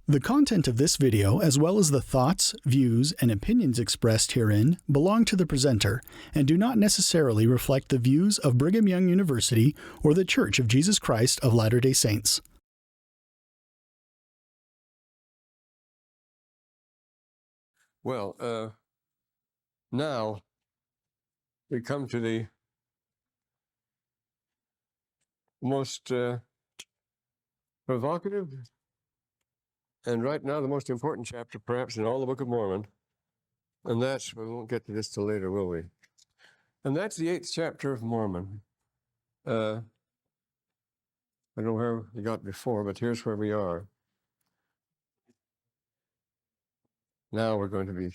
The content of this video, as well as the thoughts, views, and opinions expressed herein, belong to the presenter and do not necessarily reflect the views of Brigham Young University or the Church of Jesus Christ of Latter-day Saints. Well, now we come to the most provocative and right now the most important chapter perhaps in all the Book of Mormon, and that's, we won't get to this till later, will we? And that's the 8th chapter of Mormon. I don't know where we got before, but here's where we are. Now we're going to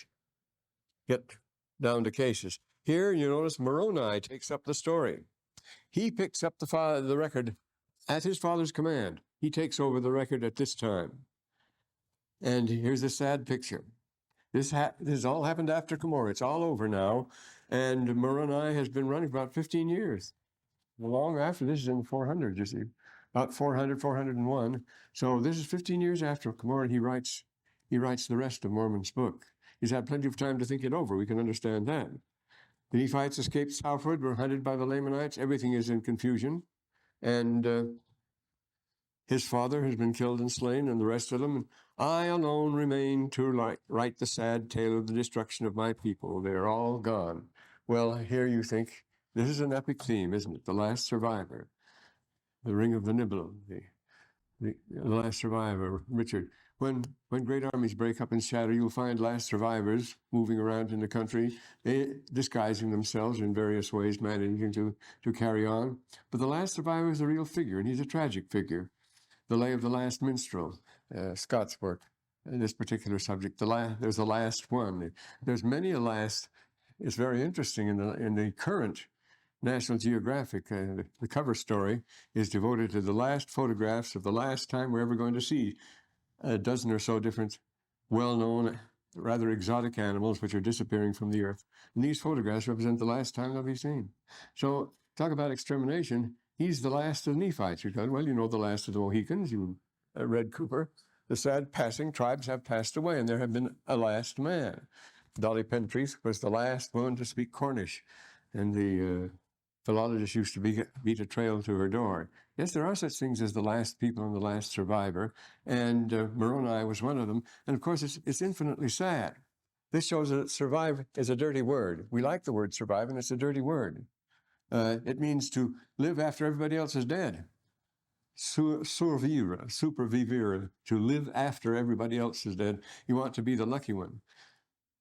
get down to cases. Here, you notice Moroni takes up the story. He picks up the record at his father's command. He takes over the record at this time. And here's a sad picture. This all happened after Cumorah. It's all over now. And Moroni has been running for about 15 years. Long after this is in 400, you see. About 400, 401. So this is 15 years after Cumorah. He writes the rest of Mormon's book. He's had plenty of time to think it over. We can understand that. The Nephites escaped southward, were hunted by the Lamanites. Everything is in confusion. And his father has been killed and slain, and the rest of them. And I alone remain to write the sad tale of the destruction of my people. They're all gone. Well, here you think, this is an epic theme, isn't it? The last survivor. The ring of the Nibley, the last survivor, Richard. When great armies break up and shatter, you'll find last survivors moving around in the country, disguising themselves in various ways, managing to carry on. But the last survivor is a real figure, and he's a tragic figure. The Lay of the Last Minstrel, Scott's work, this particular subject. There's the last one. There's many a last. It's very interesting in the current National Geographic. The cover story is devoted to the last photographs of the last time we're ever going to see a dozen or so different well-known, rather exotic animals which are disappearing from the earth. And these photographs represent the last time they'll be seen. So talk about extermination. He's the last of the Nephites. You go, well, you know the last of the Mohicans. You read Cooper. The sad passing tribes have passed away, and there have been a last man. Dolly Pentreath was the last woman to speak Cornish, and the philologist used to beat a trail to her door. Yes, there are such things as the last people and the last survivor, and Moroni was one of them. And of course, it's infinitely sad. This shows that survive is a dirty word. We like the word survive, and it's a dirty word. It means to live after everybody else is dead. Survivre, supervivere, to live after everybody else is dead. You want to be the lucky one.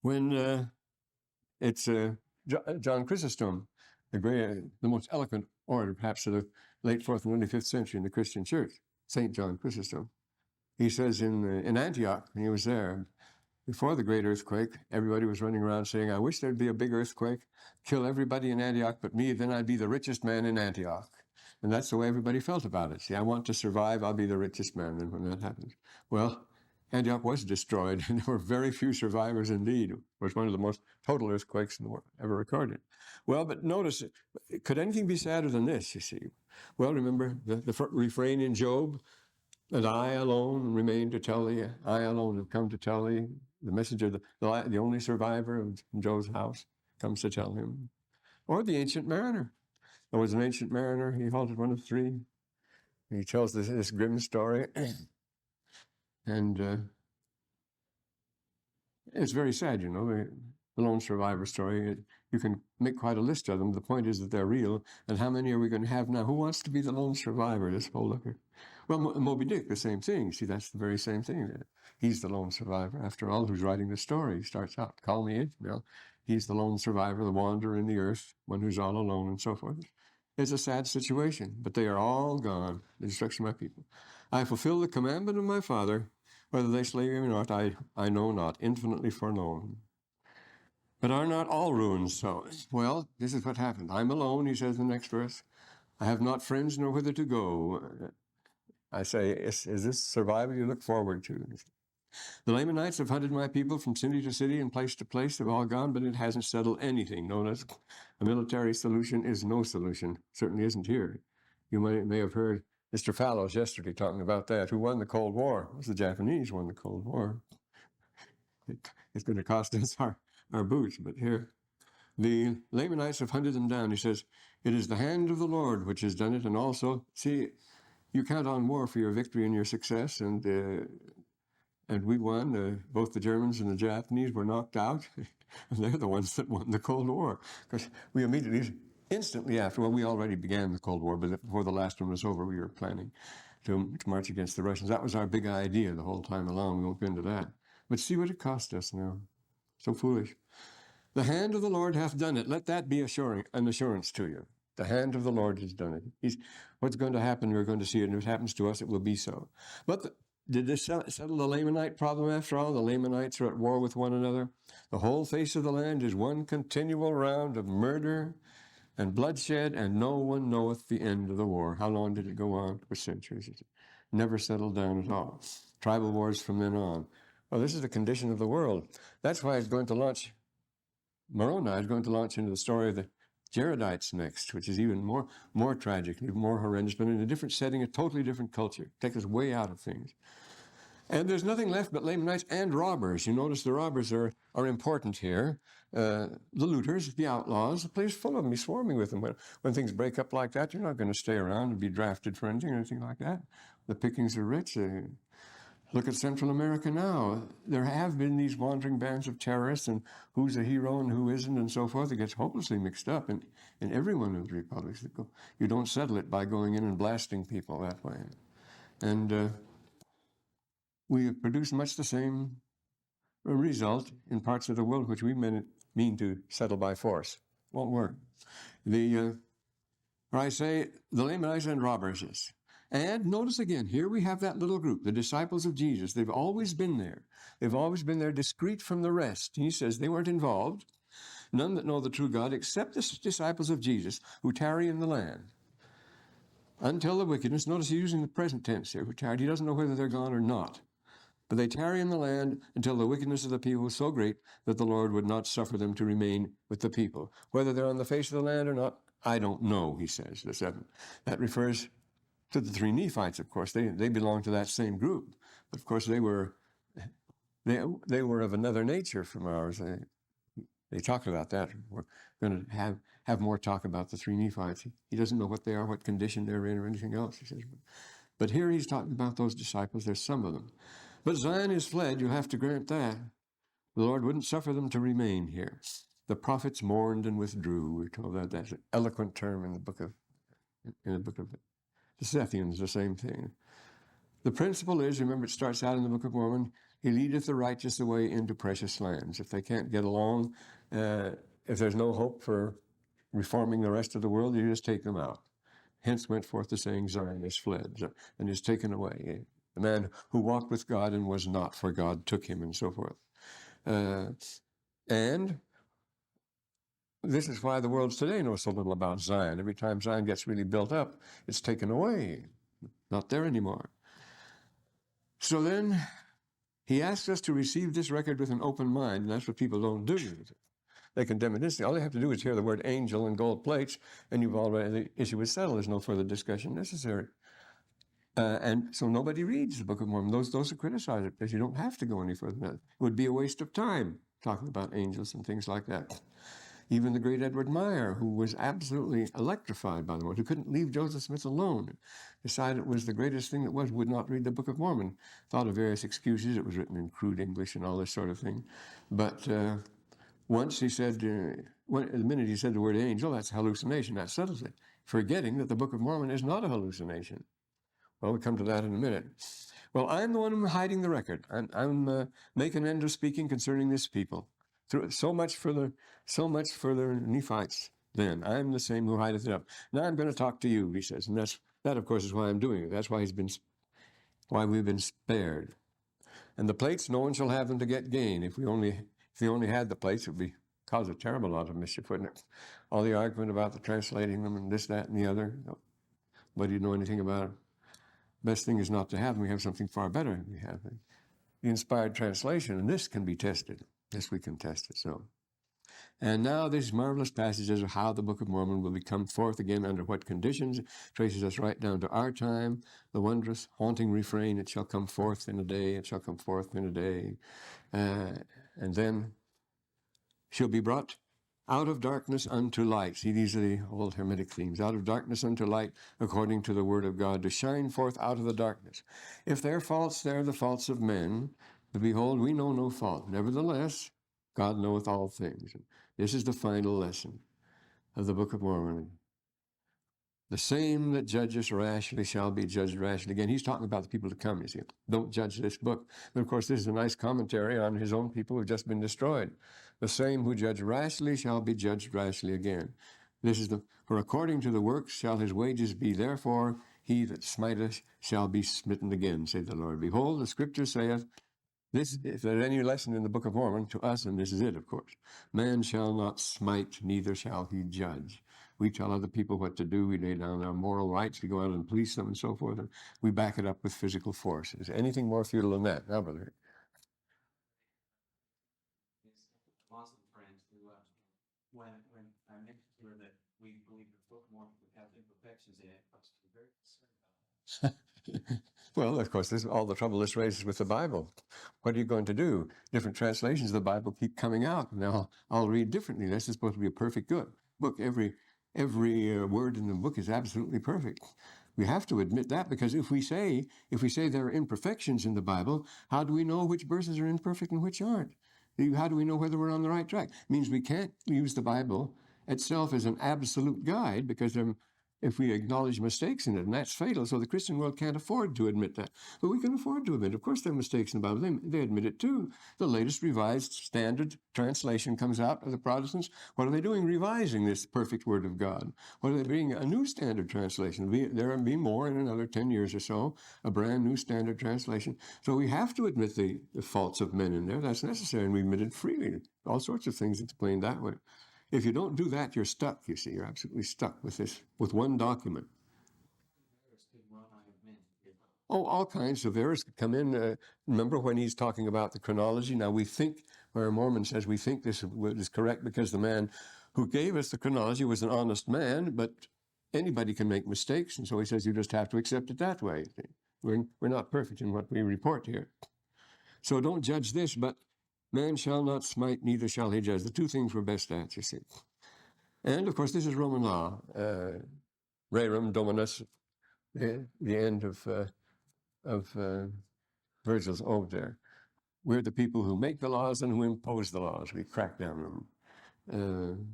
When it's John Chrysostom, the most eloquent orator, perhaps, of the late 4th and early 5th century in the Christian church, St. John Chrysostom. He says in Antioch, when he was there, before the great earthquake, everybody was running around saying, I wish there'd be a big earthquake, kill everybody in Antioch but me, then I'd be the richest man in Antioch. And that's the way everybody felt about it. See, I want to survive, I'll be the richest man. And when that happens, well, Antioch was destroyed, and there were very few survivors indeed. It was one of the most total earthquakes in the world ever recorded. Well, but notice, could anything be sadder than this, you see? Well, remember the refrain in Job, and I alone remain to tell thee, I alone have come to tell thee. The messenger, the only survivor of Job's house, comes to tell him. Or the ancient mariner. There was an ancient mariner, he halted one of 3. He tells this grim story. And it's very sad, you know, the lone survivor story. You can make quite a list of them. The point is that they're real. And how many are we going to have now? Who wants to be the lone survivor? This whole looker. Well, Moby Dick, the same thing. See, that's the very same thing. He's the lone survivor. After all, who's writing the story? He starts out, call me Ishmael. He's the lone survivor, the wanderer in the earth, one who's all alone and so forth. It's a sad situation, but they are all gone, the destruction of my people. I fulfill the commandment of my father, whether they slay me or not, I know not, infinitely forlorn. But are not all ruins so? Well, this is what happened. I'm alone, he says in the next verse. I have not friends nor whither to go. I say, is this survival you look forward to? The Lamanites have hunted my people from city to city and place to place. They've all gone, but it hasn't settled anything. Notice a military solution is no solution. Certainly isn't here. You may have heard Mr. Fallows yesterday talking about that. Who won the Cold War? It was the Japanese won the Cold War. It's going to cost us our boots, but here. The Lamanites have hunted them down. He says, it is the hand of the Lord which has done it, and also, see, you count on war for your victory and your success, and we won. Both the Germans and the Japanese were knocked out, and they're the ones that won the Cold War. Because we immediately, instantly after, well, we already began the Cold War, but before the last one was over, we were planning to march against the Russians. That was our big idea the whole time along. We won't go into that. But see what it cost us now. So foolish. The hand of the Lord hath done it. Let that be an assurance to you. The hand of the Lord has done it. What's going to happen, we're going to see it. And if it happens to us, it will be so. But did this settle the Lamanite problem after all? The Lamanites are at war with one another. The whole face of the land is one continual round of murder and bloodshed, and no one knoweth the end of the war. How long did it go on? For centuries. It never settled down at all. Tribal wars from then on. Well, this is the condition of the world. That's why it's going to launch. Moroni is going to launch into the story of the Jaredites next, which is even more tragic, even more horrendous, but in a different setting, a totally different culture. Take us way out of things. And there's nothing left but Lamanites and robbers. You notice the robbers are important here. The looters, the outlaws, the place is full of them. You're swarming with them. When things break up like that, you're not going to stay around and be drafted for anything or anything like that. The pickings are rich. Look at Central America now. There have been these wandering bands of terrorists, and who's a hero and who isn't, and so forth. It gets hopelessly mixed up in every one of the republics. You don't settle it by going in and blasting people that way. And we have produced much the same result in parts of the world which we mean to settle by force. Won't work. I say the Lamanites and robbers. And notice again, here we have that little group, the disciples of Jesus. They've always been there. They've always been there discreet from the rest. He says they weren't involved. None that know the true God except the disciples of Jesus who tarry in the land. Until the wickedness, notice he's using the present tense here, who tarried. He doesn't know whether they're gone or not. But they tarry in the land until the wickedness of the people was so great that the Lord would not suffer them to remain with the people. Whether they're on the face of the land or not, I don't know, he says, the 7th. That refers to the 3 Nephites, of course. They belong to that same group. But of course, they were of another nature from ours. They talked about that. We're going to have more talk about the 3 Nephites. He doesn't know what they are, what condition they're in, or anything else, he says. But here he's talking about those disciples. There's some of them. But Zion is fled. You have to grant that. The Lord wouldn't suffer them to remain here. The prophets mourned and withdrew. We're told that that's an eloquent term in the book of the Sethians, the same thing. The principle is, remember, it starts out in the Book of Mormon, he leadeth the righteous away into precious lands. If they can't get along, if there's no hope for reforming the rest of the world, you just take them out. Hence went forth the saying, Zion is fled, and is taken away. The man who walked with God and was not, for God took him, and so forth. And this is why the world today knows so little about Zion. Every time Zion gets really built up, it's taken away. Not there anymore. So then, he asks us to receive this record with an open mind, and that's what people don't do. They condemn it instantly. All they have to do is hear the word angel and gold plates, and the issue is settled. There's no further discussion necessary. And so nobody reads the Book of Mormon. Those who criticize it, because you don't have to go any further than that. It would be a waste of time talking about angels and things like that. Even the great Edward Meyer, who was absolutely electrified by the Mormon, who couldn't leave Joseph Smith alone, decided it was the greatest thing that was, would not read the Book of Mormon. Thought of various excuses. It was written in crude English and all this sort of thing. But once he said, the minute he said the word angel, that's hallucination. That settles it. Forgetting that the Book of Mormon is not a hallucination. Well, we'll come to that in a minute. Well, I'm the one who's hiding the record. I'm making an end of speaking concerning this people. So much for the Nephites then. I'm the same who hideth it up. Now I'm going to talk to you, he says. And that, of course, is why I'm doing it. That's why we've been spared. And the plates, no one shall have them to get gain. If we only had the plates, it would cause a terrible lot of mischief, wouldn't it? All the argument about the translating them and this, that, and the other. Nobody know anything about it. Best thing is not to have them. We have something far better. We have the inspired translation, and this can be tested. This we can test it. So And now these marvelous passages of how the Book of Mormon will come forth again under what conditions, traces us right down to our time, the wondrous, haunting refrain, it shall come forth in a day, it shall come forth in a day. And then she'll be brought out of darkness unto light. See, these are the old Hermetic themes. Out of darkness unto light, according to the word of God, to shine forth out of the darkness. If their faults, they're the faults of men. But behold, we know no fault. Nevertheless, God knoweth all things. This is the final lesson of the Book of Mormon. The same that judges rashly shall be judged rashly. Again, he's talking about the people to come, you see. Don't judge this book. But of course, this is a nice commentary on his own people who have just been destroyed. The same who judge rashly shall be judged rashly again. This is for according to the works shall his wages be. Therefore, he that smiteth shall be smitten again, saith the Lord. Behold, the scripture saith, this, if there's any lesson in the Book of Mormon to us, and this is it, of course, man shall not smite, neither shall he judge. We tell other people what to do. We lay down our moral rights. We go out and police them and so forth. And we back it up with physical force. Is anything more futile than that? Now, brother. Muslim friends who, when I mentioned to her that we believe the Book of Mormon would have imperfections in it, I was very concerned about it. Well, of course, this is all the trouble this raises with the Bible. What are you going to do? Different translations of the Bible keep coming out. Now, I'll read differently. This is supposed to be a perfect good book. Every word in the book is absolutely perfect. We have to admit that, because if we say there are imperfections in the Bible, how do we know which verses are imperfect and which aren't? How do we know whether we're on the right track? It means we can't use the Bible itself as an absolute guide, because if we acknowledge mistakes in it, and that's fatal, so the Christian world can't afford to admit that. But we can afford to admit, of course, there are mistakes in the Bible. They admit it too. The latest revised standard translation comes out of the Protestants. What are they doing? Revising this perfect Word of God. What are they bringing? A new standard translation. There will be more in another 10 years or so, a brand new standard translation. So we have to admit the faults of men in there. That's necessary, and we admit it freely. All sorts of things explained that way. If you don't do that, you're stuck, you see. You're absolutely stuck with one document. Oh, all kinds of errors could come in. Remember when he's talking about the chronology? Now, we think, where Mormon says we think this is correct because the man who gave us the chronology was an honest man, but anybody can make mistakes. And so he says you just have to accept it that way. We're not perfect in what we report here. So don't judge this, but man shall not smite, neither shall he judge. The two things we're best at, you see. And, of course, this is Roman law. Rerum Dominus, the end of Virgil's ode there. We're the people who make the laws and who impose the laws. We crack down on them.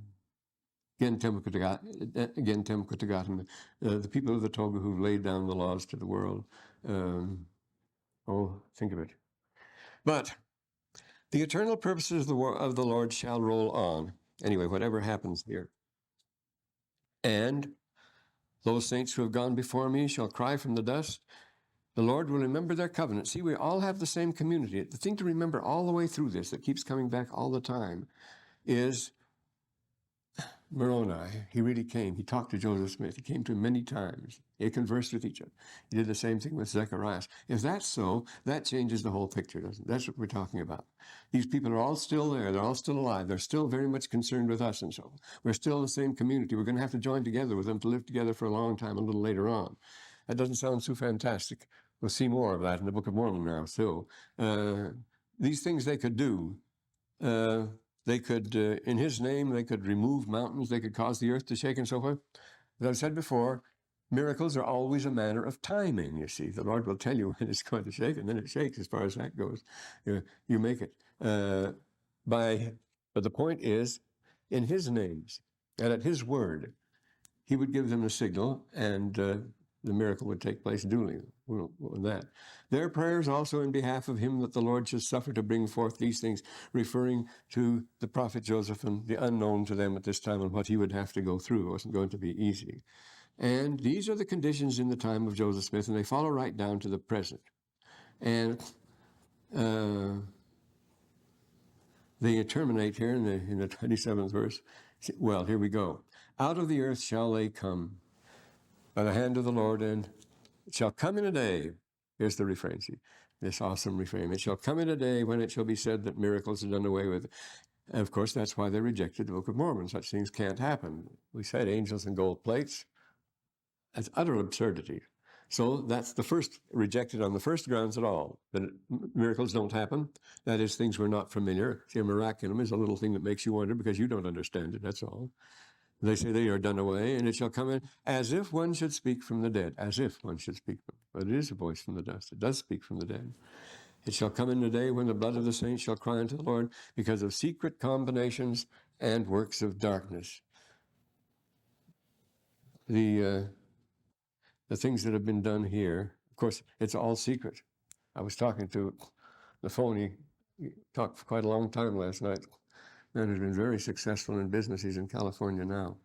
Again, Temkutagatum, the people of the Toga who've laid down the laws to the world. Think of it. But the eternal purposes of the Lord shall roll on. Anyway, whatever happens here. And those saints who have gone before me shall cry from the dust. The Lord will remember their covenant. See, we all have the same community. The thing to remember all the way through this, that keeps coming back all the time, is Moroni. He really came. He talked to Joseph Smith. He came to him many times. He conversed with each other. He did the same thing with Zacharias. If that's so, that changes the whole picture, doesn't it? That's what we're talking about. These people are all still there. They're all still alive. They're still very much concerned with us and so on. We're still the same community. We're going to have to join together with them to live together for a long time, a little later on. That doesn't sound so fantastic. We'll see more of that in the Book of Mormon now. So these things they could do. They could, in his name, they could remove mountains. They could cause the earth to shake and so forth. As I've said before, miracles are always a matter of timing, you see. The Lord will tell you when it's going to shake, and then it shakes as far as that goes. You make it. But the point is, in his names and at his word, he would give them the signal, and the miracle would take place duly with that. Their prayers also in behalf of him that the Lord should suffer to bring forth these things, referring to the prophet Joseph and the unknown to them at this time and what he would have to go through. It wasn't going to be easy. And these are the conditions in the time of Joseph Smith, and they follow right down to the present. And they terminate here in the 27th verse. Well, here we go. Out of the earth shall they come by the hand of the Lord, and it shall come in a day. Here's the refrain, see, this awesome refrain. It shall come in a day when it shall be said that miracles are done away with. And of course, that's why they rejected the Book of Mormon. Such things can't happen. We said angels and gold plates. That's utter absurdity. So that's the first, rejected on the first grounds at all, that miracles don't happen. That is, things we're not familiar. See, a miraculum is a little thing that makes you wonder because you don't understand it, that's all. They say they are done away, and it shall come in as if one should speak from the dead, as if one should speak. But it is a voice from the dust. It does speak from the dead. It shall come in the day when the blood of the saints shall cry unto the Lord because of secret combinations and works of darkness. The things that have been done here, of course, it's all secret. I was talking to the phone. He talked for quite a long time last night. Man who's been very successful in business. He's in California now.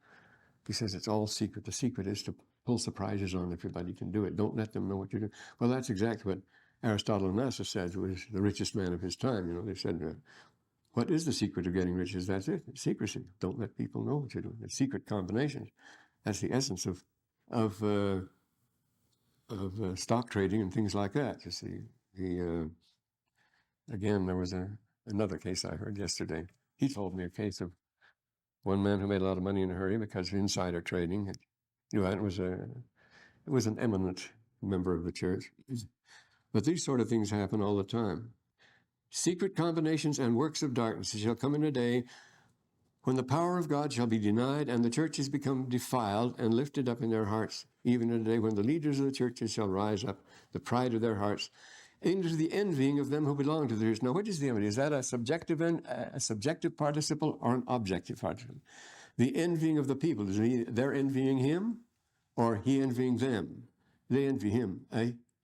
He says it's all secret. The secret is to pull surprises on everybody. Can do it. Don't let them know what you're doing. Well, that's exactly what Aristotle of Onassis said, who was the richest man of his time. You know, they said, what is the secret of getting riches? That's it. It's secrecy. Don't let people know what you're doing. It's secret combinations. That's the essence of stock trading and things like that. You see, again, there was another case I heard yesterday. He told me a case of one man who made a lot of money in a hurry because of insider trading. You know, it was an eminent member of the church. But these sort of things happen all the time. Secret combinations and works of darkness. It shall come in a day when the power of God shall be denied, and the churches become defiled and lifted up in their hearts, even in a day when the leaders of the churches shall rise up, the pride of their hearts, into the envying of them who belong to the church. Now, what is the envy? Is that a subjective participle or an objective participle? The envying of the people, they're envying him, or he envying them? They envy him.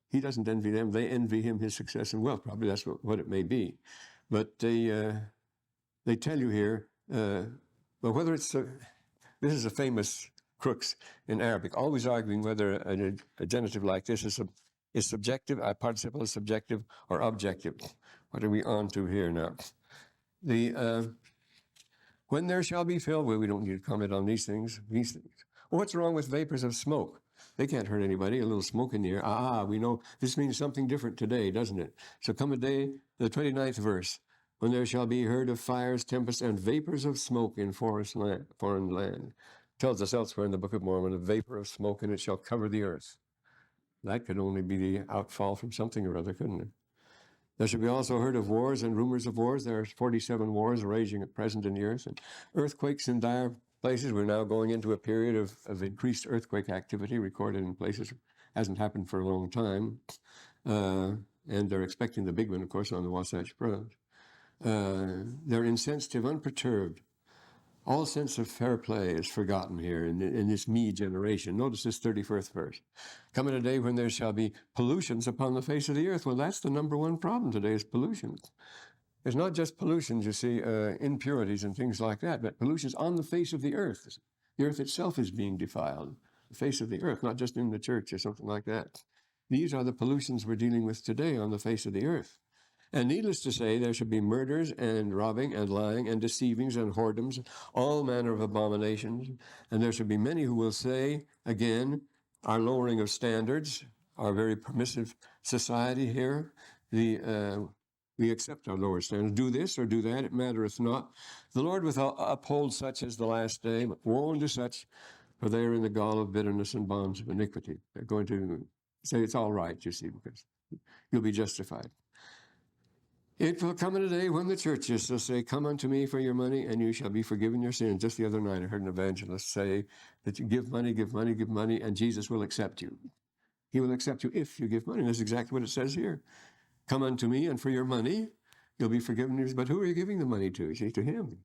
He doesn't envy them. They envy him his success and wealth. Probably that's what it may be. But they tell you here, well, whether it's this is a famous crux in Arabic, always arguing whether a genitive like this is subjective, a participle is subjective or objective. What are we on to here now? When there shall be filled, well, we don't need to comment on these things. Well, what's wrong with vapors of smoke? They can't hurt anybody. A little smoke in the air. We know this means something different today, doesn't it? So come a day, the 29th verse, when there shall be heard of fires, tempests, and vapors of smoke in foreign land. Tells us elsewhere in the Book of Mormon, a vapor of smoke, and it shall cover the earth. That could only be the outfall from something or other, couldn't it? There shall be also heard of wars and rumors of wars. There are 47 wars raging at present in the earth, and earthquakes in dire places. We're now going into a period of increased earthquake activity recorded in places. Hasn't happened for a long time. And they're expecting the big one, of course, on the Wasatch Front. They're insensitive, unperturbed. All sense of fair play is forgotten here in this me generation. Notice this 31st verse. Come in a day when there shall be pollutions upon the face of the earth. Well, that's the number one problem today is pollution. It's not just pollutions, you see, impurities and things like that, but pollutions on the face of the earth. The earth itself is being defiled. The face of the earth, not just in the church or something like that. These are the pollutions we're dealing with today on the face of the earth. And needless to say, there should be murders and robbing and lying and deceivings and whoredoms, all manner of abominations. And there should be many who will say, again, our lowering of standards, our very permissive society here, we accept our lower standards. Do this or do that, it mattereth not. The Lord will uphold such as the last day, but woe unto such, for they are in the gall of bitterness and bonds of iniquity. They're going to say it's all right, you see, because you'll be justified. It will come in a day when the churches shall say, come unto me for your money, and you shall be forgiven your sins. Just the other night, I heard an evangelist say that you give money, and Jesus will accept you. He will accept you if you give money. And that's exactly what it says here. Come unto me, and for your money, you'll be forgiven. But who are you giving the money to? You see, to him.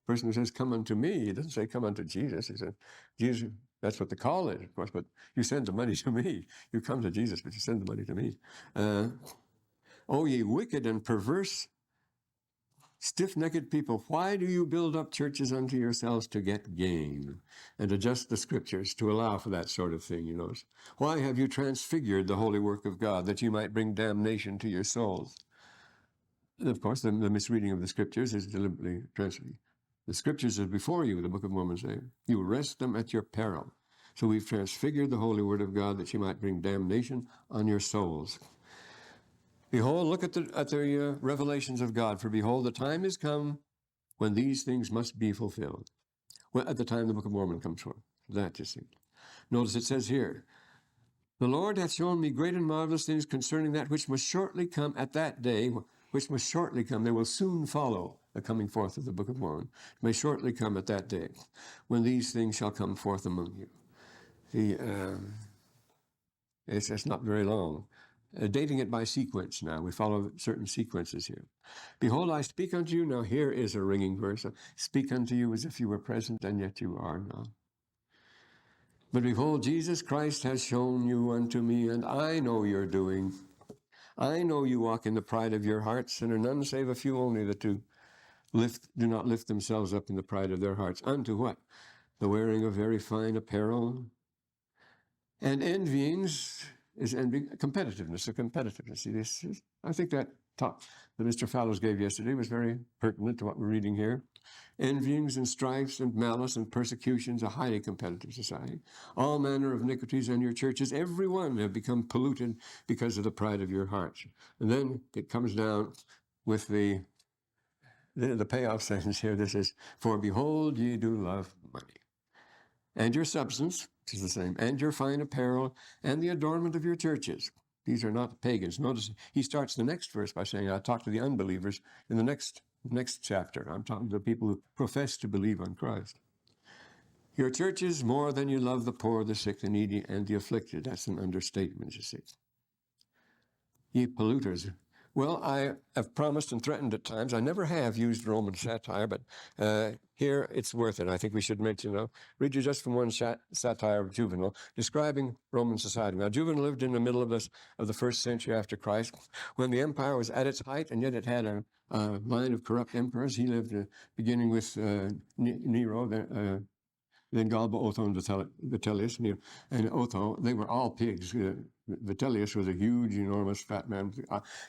The person who says, come unto me, he doesn't say, come unto Jesus. He said, Jesus, that's what the call is, of course, but you send the money to me. You come to Jesus, but you send the money to me. O ye wicked and perverse, stiff-necked people, why do you build up churches unto yourselves to get gain and adjust the scriptures to allow for that sort of thing, you know? Why have you transfigured the holy work of God that you might bring damnation to your souls? And of course, the misreading of the scriptures is deliberately transfigured. The scriptures are before you, the Book of Mormon says. You wrest them at your peril. So we've transfigured the holy word of God that you might bring damnation on your souls. Behold, look at the revelations of God. For behold, the time is come when these things must be fulfilled. Well, at the time the Book of Mormon comes forth. That, you see. Notice it says here, the Lord hath shown me great and marvelous things concerning that which must shortly come at that day, which must shortly come. They will soon follow the coming forth of the Book of Mormon. It may shortly come at that day, when these things shall come forth among you. It's not very long. Dating it by sequence now. We follow certain sequences here. Behold, I speak unto you. Now here is a ringing verse. Speak unto you as if you were present, and yet you are not. But behold, Jesus Christ has shown you unto me, and I know your doing. I know you walk in the pride of your hearts, and are none save a few only that do not lift themselves up in the pride of their hearts. Unto what? The wearing of very fine apparel, and envyings is envy, competitiveness. See, this is, I think that talk that Mr. Fallows gave yesterday was very pertinent to what we're reading here. Envyings and strifes and malice and persecutions, a highly competitive society. All manner of iniquities in your churches, every one have become polluted because of the pride of your hearts. And then it comes down with the payoff sentence here. This is, for behold, ye do love money, and your substance, which is the same, and your fine apparel, and the adornment of your churches. These are not pagans. Notice he starts the next verse by saying, I talk to the unbelievers in the next chapter. I'm talking to the people who profess to believe on Christ. Your churches more than you love the poor, the sick, the needy, and the afflicted. That's an understatement, you see. Ye polluters. Well, I have promised and threatened at times. I never have used Roman satire, but here it's worth it. I think we should mention, read you just from one satire of Juvenal, describing Roman society. Now, Juvenal lived in the middle of the first century after Christ, when the empire was at its height, and yet it had a line of corrupt emperors. He lived beginning with Nero, then Galba, Otho, and Vitellius. And Otho, they were all pigs. Vitellius was a huge, enormous, fat man.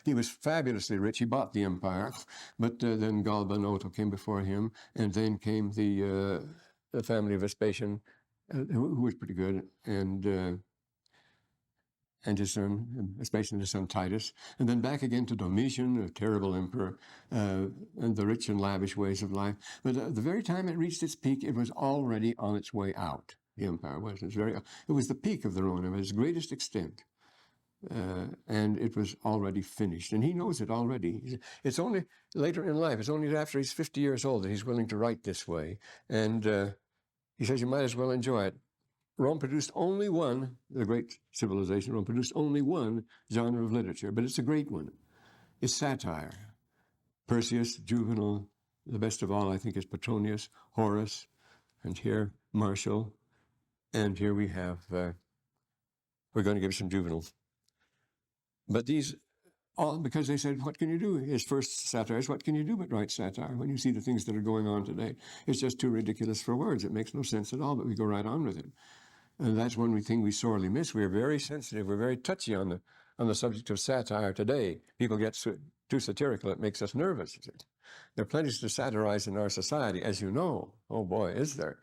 He was fabulously rich. He bought the empire. But then Galba and Otho came before him. And then came the family of Vespasian, who was pretty good, and his son, Vespasian and his son Titus, and then back again to Domitian, a terrible emperor, and the rich and lavish ways of life. But at the very time it reached its peak, it was already on its way out. The empire was. It was the peak of the Roman Empire, its greatest extent. And it was already finished. And he knows it already. It's only later in life, it's only after he's 50 years old that he's willing to write this way. And he says, you might as well enjoy it. Rome produced only one, the great civilization, Rome produced only one genre of literature, but it's a great one. It's satire. Persius, Juvenal, the best of all, I think, is Petronius, Horace, and here Martial, and here we have, we're going to give some Juvenal. But these, all because they said, what can you do? His first satire is, what can you do but write satire when you see the things that are going on today? It's just too ridiculous for words. It makes no sense at all, but we go right on with it. And that's one thing we sorely miss. We're very sensitive. We're very touchy on the subject of satire today. People get too satirical. It makes us nervous. There are plenty to satirize in our society, as you know. Oh boy, is there.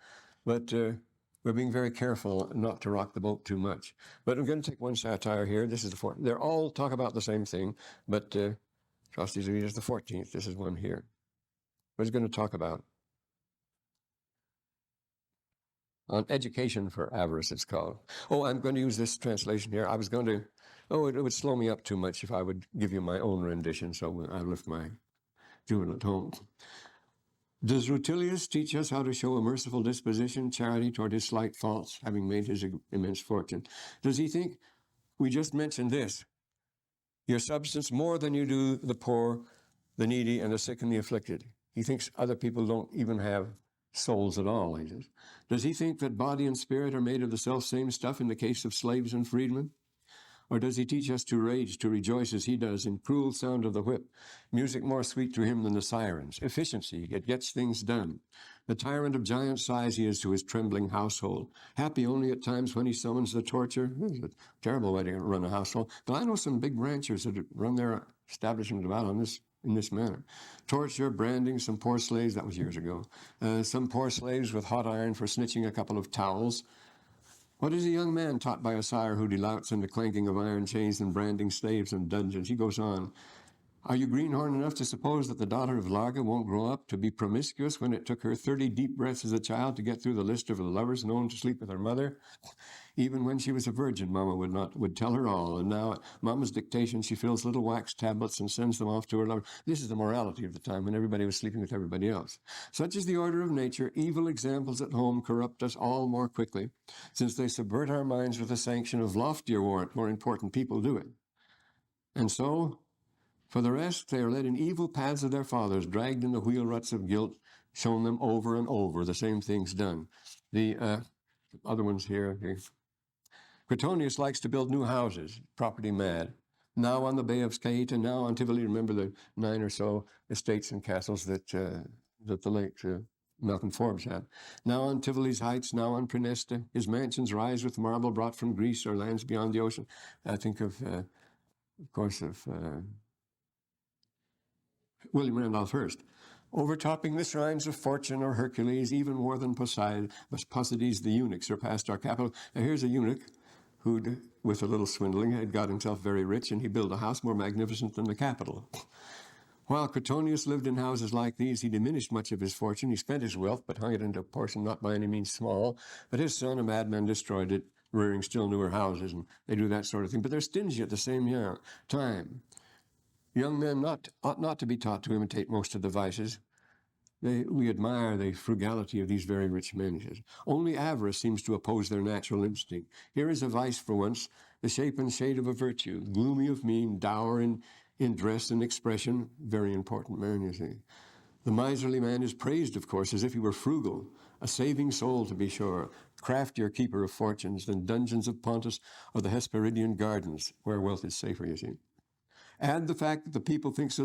But we're being very careful not to rock the boat too much. But I'm going to take one satire here. This is the 14th. They all talk about the same thing, but Trusties is the 14th. This is one here. What is going to talk about? On education for avarice, it's called. Oh, I'm going to use this translation here. I was going to, it would slow me up too much if I would give you my own rendition, so I left my Juvenal at home. Does Rutilius teach us how to show a merciful disposition, charity toward his slight faults, having made his immense fortune? Does he think, we just mentioned this, your substance more than you do the poor, the needy, and the sick and the afflicted? He thinks other people don't even have souls at all, he says. Does he think that body and spirit are made of the self-same stuff in the case of slaves and freedmen? Or does he teach us to rage, to rejoice as he does in cruel sound of the whip, music more sweet to him than the sirens, efficiency, it gets things done. The tyrant of giant size he is to his trembling household, happy only at times when he summons the torture. It's a terrible way to run a household. But I know some big ranchers that run their establishment about in this manner. Torture, branding, some poor slaves, that was years ago. Some poor slaves with hot iron for snitching a couple of towels. What is a young man taught by a sire who delights in the clanking of iron chains and branding slaves in dungeons? He goes on. Are you greenhorn enough to suppose that the daughter of Larga won't grow up to be promiscuous when it took her 30 deep breaths as a child to get through the list of the lovers known to sleep with her mother? Even when she was a virgin, Mama would tell her all, and now at Mama's dictation she fills little wax tablets and sends them off to her lover. This is the morality of the time when everybody was sleeping with everybody else. Such is the order of nature. Evil examples at home corrupt us all more quickly, since they subvert our minds with the sanction of loftier warrant. More important people do it. And so, for the rest, they are led in evil paths of their fathers, dragged in the wheel ruts of guilt, shown them over and over, the same things done. The other ones here. Quitonius likes to build new houses, property mad. Now on the Bay of Skate and now on Tivoli. Remember the 9 or so estates and castles that the late Malcolm Forbes had. Now on Tivoli's heights, now on Praeneste. His mansions rise with marble brought from Greece or lands beyond the ocean. I think of course, of William Randolph Hearst. Overtopping the shrines of Fortune or Hercules, even more than Posides the eunuch surpassed our capital. Now here's a eunuch who, with a little swindling, had got himself very rich, and he built a house more magnificent than the Capitol. While Quitonius lived in houses like these, he diminished much of his fortune. He spent his wealth, but hung it into a portion not by any means small. But his son, a madman, destroyed it, rearing still newer houses, and they do that sort of thing. But they're stingy at the same time. Young men ought not to be taught to imitate most of the vices. We admire the frugality of these very rich men, he says. Only avarice seems to oppose their natural instinct. Here is a vice for once, the shape and shade of a virtue, gloomy of mien, dour in dress and expression. Very important man, you see. The miserly man is praised, of course, as if he were frugal, a saving soul, to be sure, craftier keeper of fortunes than dungeons of Pontus or the Hesperidian gardens, where wealth is safer, you see. Add the fact that the people think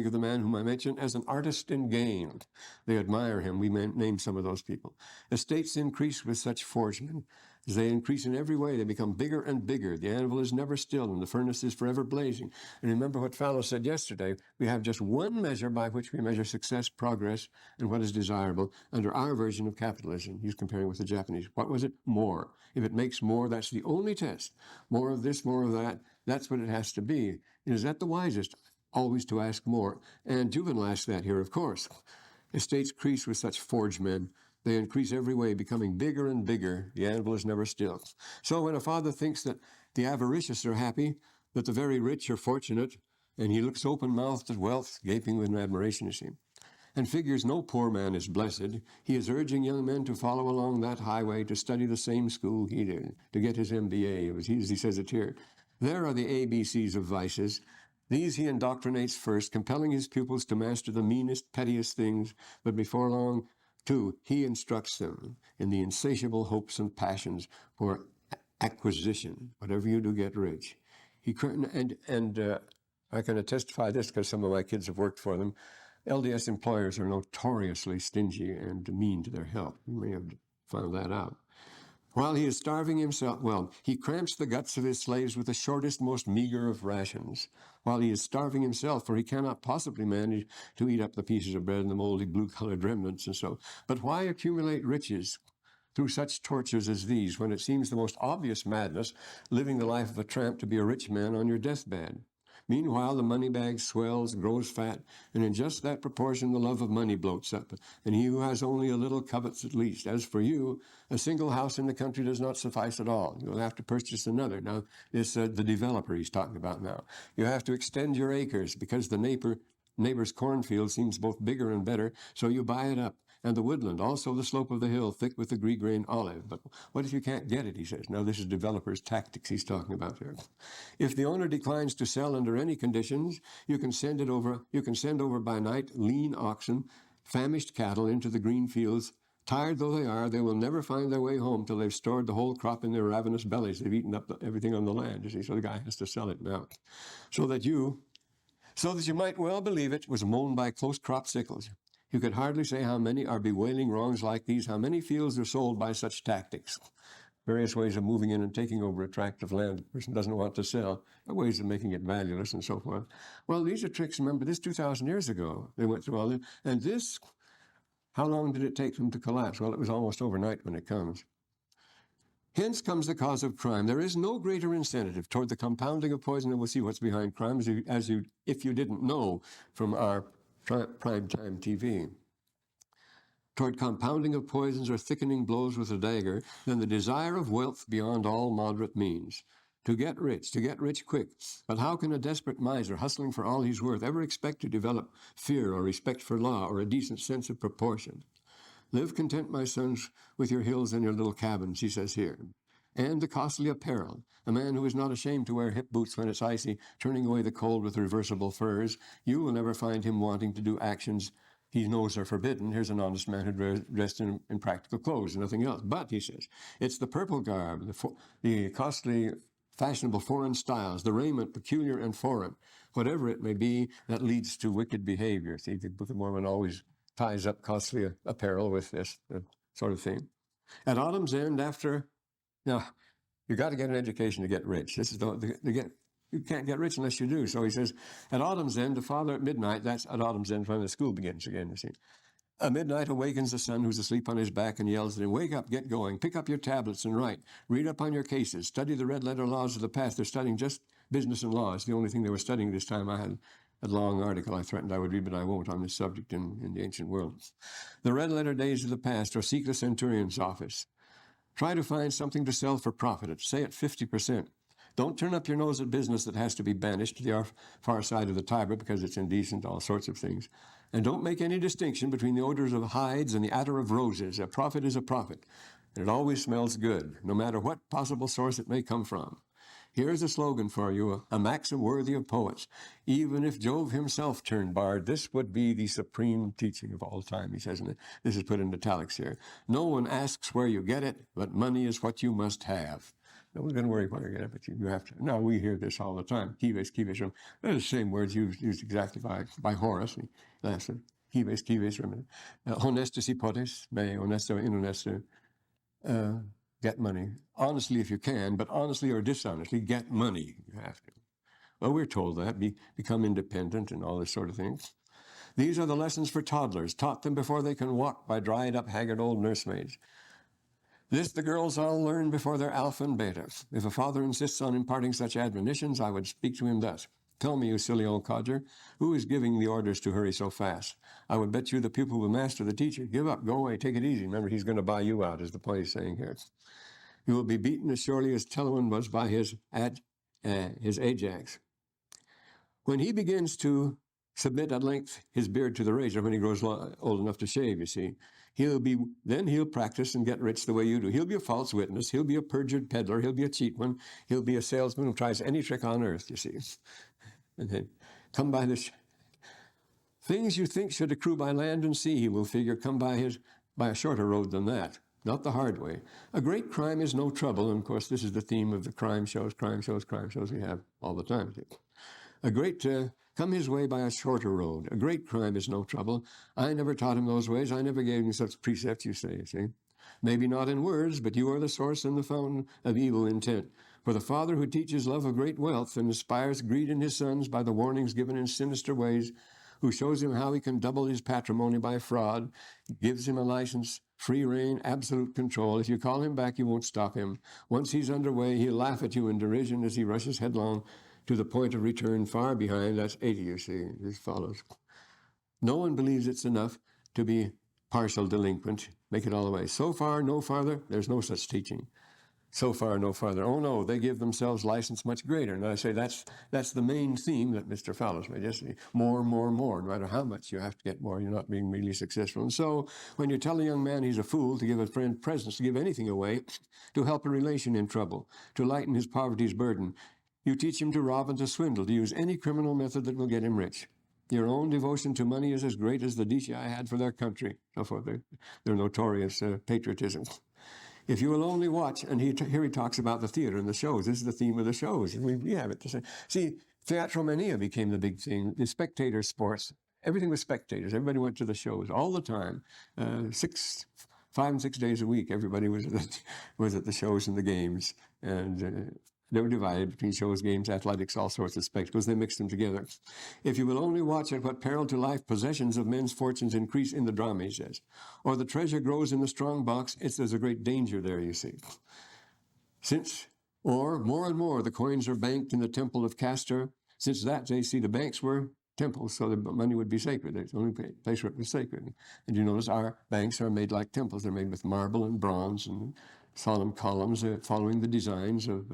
of the man whom I mentioned as an artist in gain. They admire him. We name some of those people. Estates increase with such forgemen. As they increase in every way, they become bigger and bigger. The anvil is never still, and the furnace is forever blazing. And remember what Fallow said yesterday. We have just one measure by which we measure success, progress, and what is desirable under our version of capitalism. He's comparing with the Japanese. What was it? More. If it makes more, that's the only test. More of this, more of that. That's what it has to be. Is that the wisest? Always to ask more. And Juvenal asks that here, of course. Estates increase with such forged men. They increase every way, becoming bigger and bigger. The anvil is never still. So when a father thinks that the avaricious are happy, that the very rich are fortunate, and he looks open-mouthed at wealth, gaping with admiration, you see, and figures no poor man is blessed, he is urging young men to follow along that highway, to study the same school he did, to get his MBA, as he says it here. There are the ABCs of vices. These he indoctrinates first, compelling his pupils to master the meanest, pettiest things, but before long, too, he instructs them in the insatiable hopes and passions for acquisition. Whatever you do, get rich. I can testify this because some of my kids have worked for them. LDS employers are notoriously stingy and mean to their help. You may have found that out. While he is starving himself, he cramps the guts of his slaves with the shortest, most meager of rations, while he is starving himself, for he cannot possibly manage to eat up the pieces of bread and the moldy blue-colored remnants and so. But why accumulate riches through such tortures as these, when it seems the most obvious madness, living the life of a tramp, to be a rich man on your deathbed? Meanwhile, the money bag swells, grows fat, and in just that proportion the love of money bloats up, and he who has only a little covets at least. As for you, a single house in the country does not suffice at all. You'll have to purchase another. Now, this the developer he's talking about now. You have to extend your acres, because the neighbor's cornfield seems both bigger and better, so you buy it up. And the woodland, also the slope of the hill, thick with the green olive. But what if you can't get it, he says. Now, this is developer's tactics he's talking about here. If the owner declines to sell under any conditions, you can send over by night lean oxen, famished cattle into the green fields. Tired though they are, they will never find their way home till they've stored the whole crop in their ravenous bellies. They've eaten up everything on the land, you see. So the guy has to sell it now. So that you might well believe it, was mown by close-cropped sickles. You could hardly say how many are bewailing wrongs like these, how many fields are sold by such tactics. Various ways of moving in and taking over a tract of land the person doesn't want to sell, ways of making it valueless and so forth. Well, these are tricks. Remember, this 2,000 years ago, they went through all this. And this, how long did it take them to collapse? Well, it was almost overnight when it comes. Hence comes the cause of crime. There is no greater incentive toward the compounding of poison, and we'll see what's behind crime, if you didn't know from our prime time TV. Toward compounding of poisons or thickening blows with a dagger than the desire of wealth beyond all moderate means. To get rich quick. But how can a desperate miser hustling for all he's worth ever expect to develop fear or respect for law or a decent sense of proportion? Live content, my sons, with your hills and your little cabins, he says here. And the costly apparel. A man who is not ashamed to wear hip boots when it's icy, turning away the cold with reversible furs. You will never find him wanting to do actions he knows are forbidden. Here's an honest man who dressed in practical clothes and nothing else. But, he says, it's the purple garb, the costly, fashionable foreign styles, the raiment peculiar and foreign, whatever it may be, that leads to wicked behavior. See, the Book of Mormon always ties up costly apparel with this sort of thing. At autumn's end, now, you got to get an education to get rich. This is you can't get rich unless you do. So he says, at autumn's end, the father at midnight, that's at autumn's end when the school begins again, you see. At midnight awakens the son who's asleep on his back and yells at him, wake up, get going, pick up your tablets and write. Read up on your cases, study the red letter laws of the past. They're studying just business and law. It's the only thing they were studying this time. I had a long article I threatened I would read, but I won't, on this subject in the ancient world. The red letter days of the past, or seek the centurion's office. Try to find something to sell for profit, say at 50%. Don't turn up your nose at business that has to be banished to the far side of the Tiber because it's indecent, all sorts of things. And don't make any distinction between the odors of hides and the attar of roses. A prophet is a prophet, and it always smells good, no matter what possible source it may come from. Here's a slogan for you, a maxim worthy of poets. Even if Jove himself turned bard, this would be the supreme teaching of all time, he says, and this is put in italics here. No one asks where you get it, but money is what you must have. No one's going to worry where you get it, but you have to. Now, we hear this all the time. Kives, they're the same words used exactly by Horace. Kives, honestus hypotes, me honesto in honesto. Get money. Honestly, if you can, but honestly or dishonestly, get money. You have to. Well, we're told that. Become independent and all this sort of thing. These are the lessons for toddlers. Taught them before they can walk by dried-up, haggard old nursemaids. This the girls all learn before they're alpha and beta. If a father insists on imparting such admonitions, I would speak to him thus. Tell me, you silly old codger, who is giving the orders to hurry so fast? I would bet you the pupil will master the teacher. Give up, go away, take it easy. Remember, he's going to buy you out, is the point he's saying here. You will be beaten as surely as Telamon was by his Ajax. When he begins to submit at length his beard to the razor, when he grows old enough to shave, you see, then he'll practice and get rich the way you do. He'll be a false witness. He'll be a perjured peddler. He'll be a cheat one. He'll be a salesman who tries any trick on earth, you see. And then come by this. Things you think should accrue by land and sea, he will figure, come by a shorter road than that. Not the hard way. A great crime is no trouble. And of course, this is the theme of the crime shows we have all the time. Come his way by a shorter road. A great crime is no trouble. I never taught him those ways. I never gave him such precepts, you see. Maybe not in words, but you are the source and the fountain of evil intent. For the father who teaches love of great wealth and inspires greed in his sons by the warnings given in sinister ways, who shows him how he can double his patrimony by fraud, gives him a license, free rein, absolute control. If you call him back, you won't stop him. Once he's underway, he'll laugh at you in derision as he rushes headlong to the point of return far behind. That's 80, you see. This follows. No one believes it's enough to be partial delinquent. Make it all the way. So far, no farther. There's no such teaching. So far, no farther. Oh, no, they give themselves license much greater. And I say that's the main theme that Mr. Fowler's made yesterday. More. No matter how much you have to get more, you're not being really successful. And so when you tell a young man he's a fool to give a friend presents, to give anything away, to help a relation in trouble, to lighten his poverty's burden, you teach him to rob and to swindle, to use any criminal method that will get him rich. Your own devotion to money is as great as the Decii had for their country, so forth, their notorious patriotism. If you will only watch, and here he talks about the theater and the shows. This is the theme of the shows, and we have it to say. See, theatromania became the big thing. The spectator sports, everything was spectators. Everybody went to the shows all the time, 5 and 6 days a week. Everybody was at the shows and the games, and they were divided between shows, games, athletics, all sorts of spectacles. They mixed them together. If you will only watch at what peril to life possessions of men's fortunes increase in the drama, he says, or the treasure grows in the strong box, there's a great danger there, you see. Or more and more, the coins are banked in the temple of Castor. Since that day, see, the banks were temples, so the money would be sacred. It's the only place where it was sacred. And you notice our banks are made like temples. They're made with marble and bronze and solemn columns, following the designs of,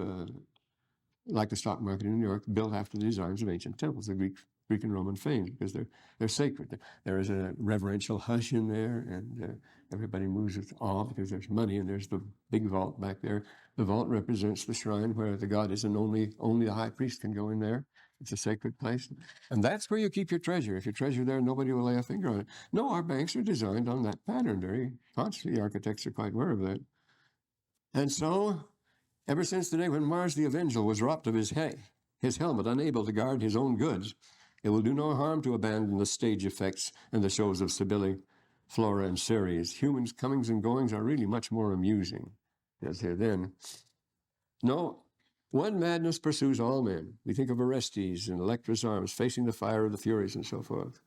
like the stock market in New York, built after the designs of ancient temples, the Greek and Roman fanes, because they're sacred. There is a reverential hush in there, and everybody moves with awe because there's money, and there's the big vault back there. The vault represents the shrine where the god is, and only the high priest can go in there. It's a sacred place. And that's where you keep your treasure. If your treasure there, nobody will lay a finger on it. No, our banks are designed on that pattern very consciously. The architects are quite aware of that. And so, ever since the day when Mars the Avenger was robbed of his helmet, unable to guard his own goods, it will do no harm to abandon the stage effects and the shows of Cybele, Flora, and Ceres. Humans' comings and goings are really much more amusing, as here then. No, one madness pursues all men. We think of Orestes and Electra's arms facing the fire of the Furies and so forth.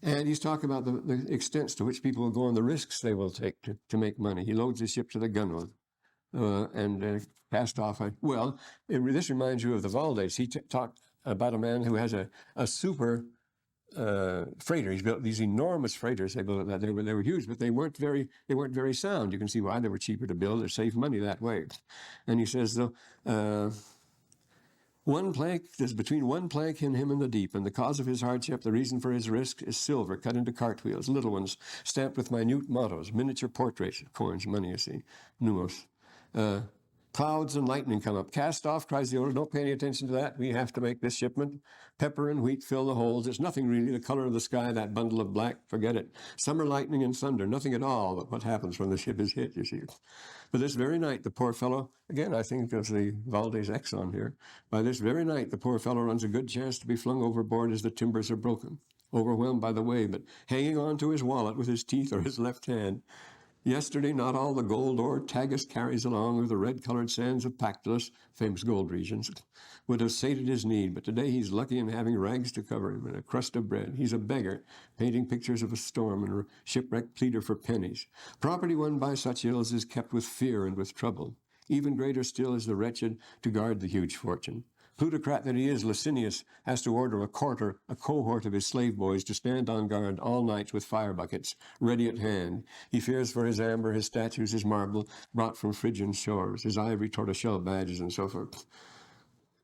And he's talking about the extents to which people will go and the risks they will take to make money. He loads his ship to the gunwale and cast off. This reminds you of the Valdes. He talked about a man who has a super freighter. He's built these enormous freighters. They were huge, but they weren't very sound. You can see why. They were cheaper to build. They saved money that way. And he says, though, there's between one plank and him in the deep, and the cause of his hardship, the reason for his risk, is silver cut into cartwheels, little ones stamped with minute mottos, miniature portraits, coins, money, you see, numos. Clouds and lightning come up. Cast off, cries the owner. Don't pay any attention to that. We have to make this shipment. Pepper and wheat fill the holes. It's nothing really. The color of the sky, that bundle of black, forget it. Summer lightning and thunder, nothing at all but what happens when the ship is hit, you see. But this very night, the poor fellow, again, I think of the Valdes Exxon here. By this very night, the poor fellow runs a good chance to be flung overboard as the timbers are broken, overwhelmed by the wave, but hanging on to his wallet with his teeth or his left hand. Yesterday, not all the gold ore Tagus carries along with the red-colored sands of Pactolus, famous gold regions, would have sated his need, but today he's lucky in having rags to cover him and a crust of bread. He's a beggar, painting pictures of a storm and a shipwrecked pleader for pennies. Property won by such ills is kept with fear and with trouble. Even greater still is the wretched to guard the huge fortune. Plutocrat that he is, Licinius has to order a cohort of his slave boys to stand on guard all nights with fire buckets, ready at hand. He fears for his amber, his statues, his marble, brought from Phrygian shores, his ivory tortoiseshell badges, and so forth.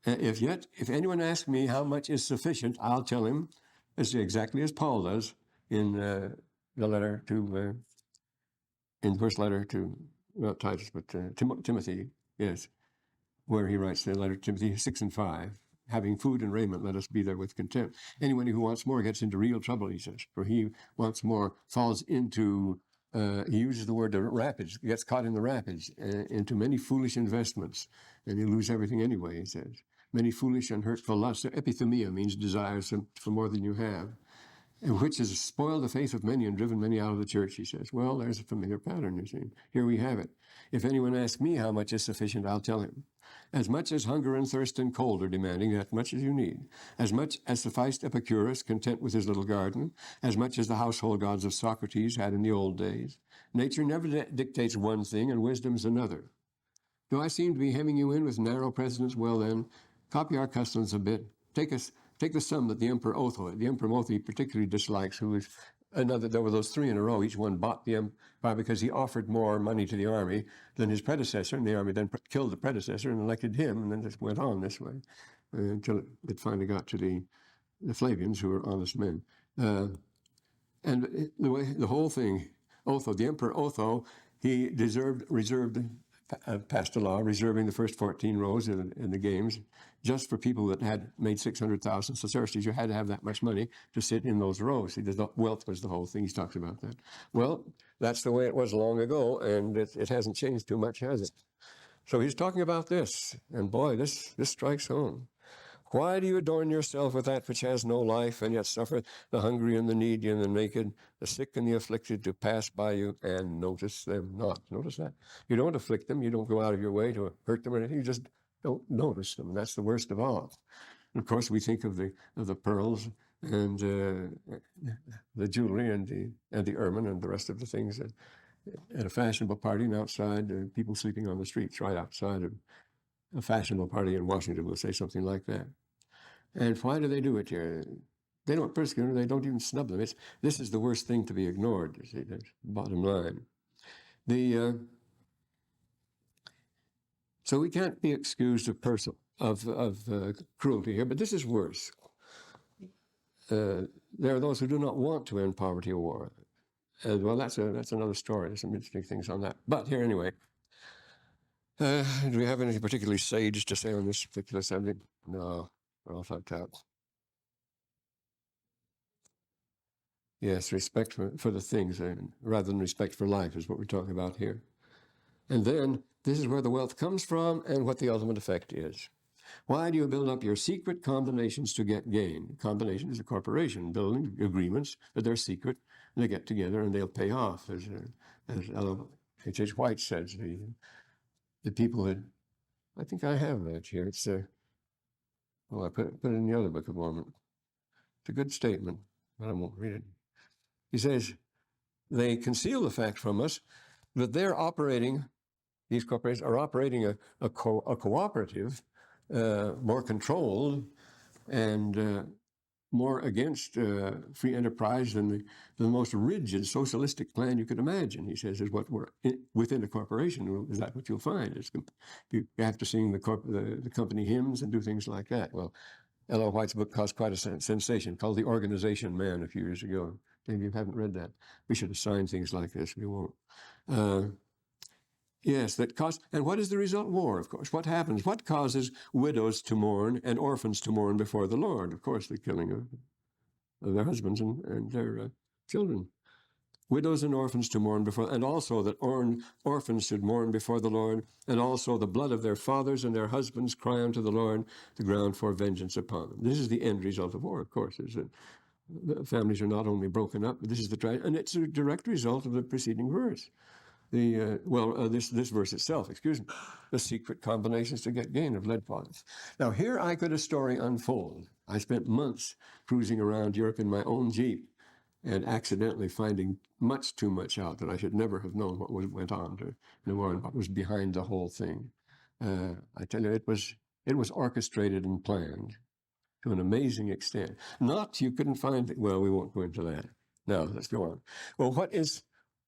If anyone asks me how much is sufficient, I'll tell him, exactly as Paul does in the letter to, in the first letter to, not Titus, but Timothy, yes, where he writes the letter to Timothy 6 and 5, having food and raiment, let us be there with contempt. Anyone who wants more gets into real trouble, he says, for he wants more, falls into, he uses the word the rapids, gets caught in the rapids, into many foolish investments, and you lose everything anyway, he says. Many foolish and hurtful lusts. Epithumia means desires for more than you have, which has spoiled the faith of many and driven many out of the church, he says. Well, there's a familiar pattern, you see. Here we have it. If anyone asks me how much is sufficient, I'll tell him. As much as hunger and thirst and cold are demanding, as much as you need. As much as sufficed Epicurus, content with his little garden. As much as the household gods of Socrates had in the old days. Nature never dictates one thing, and wisdom's another. Do I seem to be hemming you in with narrow precedents? Well then, copy our customs a bit. Take the sum that the Emperor Otho he particularly dislikes, who is another. There were those three in a row. Each one bought the empire because he offered more money to the army than his predecessor, and the army then killed the predecessor and elected him, and then just went on this way until it finally got to the Flavians, who were honest men. And the whole thing, Otho, the Emperor Otho, he passed a law reserving the first 14 rows in the games just for people that had made 600,000 sesterces. You had to have that much money to sit in those rows. See, the wealth was the whole thing. He talks about that. Well, that's the way it was long ago, and it hasn't changed too much, has it? So he's talking about this, and boy, this strikes home. Why do you adorn yourself with that which has no life, and yet suffer the hungry and the needy and the naked, the sick and the afflicted to pass by you and notice them not? Notice that. You don't afflict them. You don't go out of your way to hurt them or anything. You just don't notice them. That's the worst of all. And of course, we think of the pearls and the jewelry and the ermine and the rest of the things at a fashionable party, and outside, people sleeping on the streets right outside of a fashionable party in Washington will say something like that. And why do they do it here? They don't persecute them. They don't even snub them. This is the worst thing to be ignored. You see, that's the bottom line. So we can't be excused of cruelty here, but this is worse. There are those who do not want to end poverty or war. Well, that's another story. There's some interesting things on that. But here anyway. Do we have anything particularly sage to say on this particular subject? No, we're all fucked out. Yes, respect for the things rather than respect for life is what we're talking about here. And then this is where the wealth comes from and what the ultimate effect is. Why do you build up your secret combinations to get gain? Combination is a corporation building agreements, but they're secret, and they get together and they'll pay off, as H.H. White says. The people that, I think I have that here. It's I put it in the other Book of Mormon. It's a good statement, but I won't read it. He says, they conceal the fact from us that they're operating, these corporations are operating a cooperative, more controlled and more against free enterprise than the most rigid socialistic plan you could imagine. He says is what we're within a corporation. Is that what you'll find? You have to sing the company hymns and do things like that. Well, L.O. White's book caused quite a sensation called The Organization Man a few years ago. Maybe you haven't read that. We should assign things like this. We won't. Yes, that cause. And what is the result? War, of course. What happens? What causes widows to mourn and orphans to mourn before the Lord? Of course, the killing of their husbands and their children. Widows and orphans to mourn before, and also that orphans should mourn before the Lord, and also the blood of their fathers and their husbands cry unto the Lord, the ground for vengeance upon them. This is the end result of war, of course, is that the families are not only broken up, but this is and it's a direct result of the preceding verse. This verse itself, excuse me, the secret combinations to get gain of lead fathers. Now here I could a story unfold. I spent months cruising around Europe in my own Jeep and accidentally finding much too much out that I should never have known what went on in the war and what was behind the whole thing. I tell you, it was orchestrated and planned to an amazing extent. You couldn't find, well, we won't go into that. Now, let's go on. Well,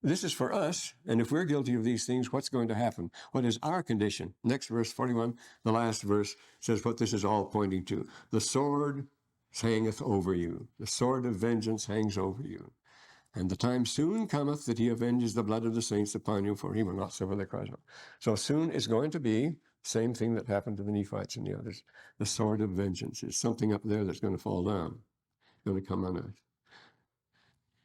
this is for us, and if we're guilty of these things, what's going to happen? What is our condition? Next verse, 41, the last verse, says what this is all pointing to. The sword hangeth over you. The sword of vengeance hangs over you. And the time soon cometh that he avenges the blood of the saints upon you, for he will not suffer their cries. So soon is going to be same thing that happened to the Nephites and the others. The sword of vengeance is something up there that's going to fall down, going to come on us.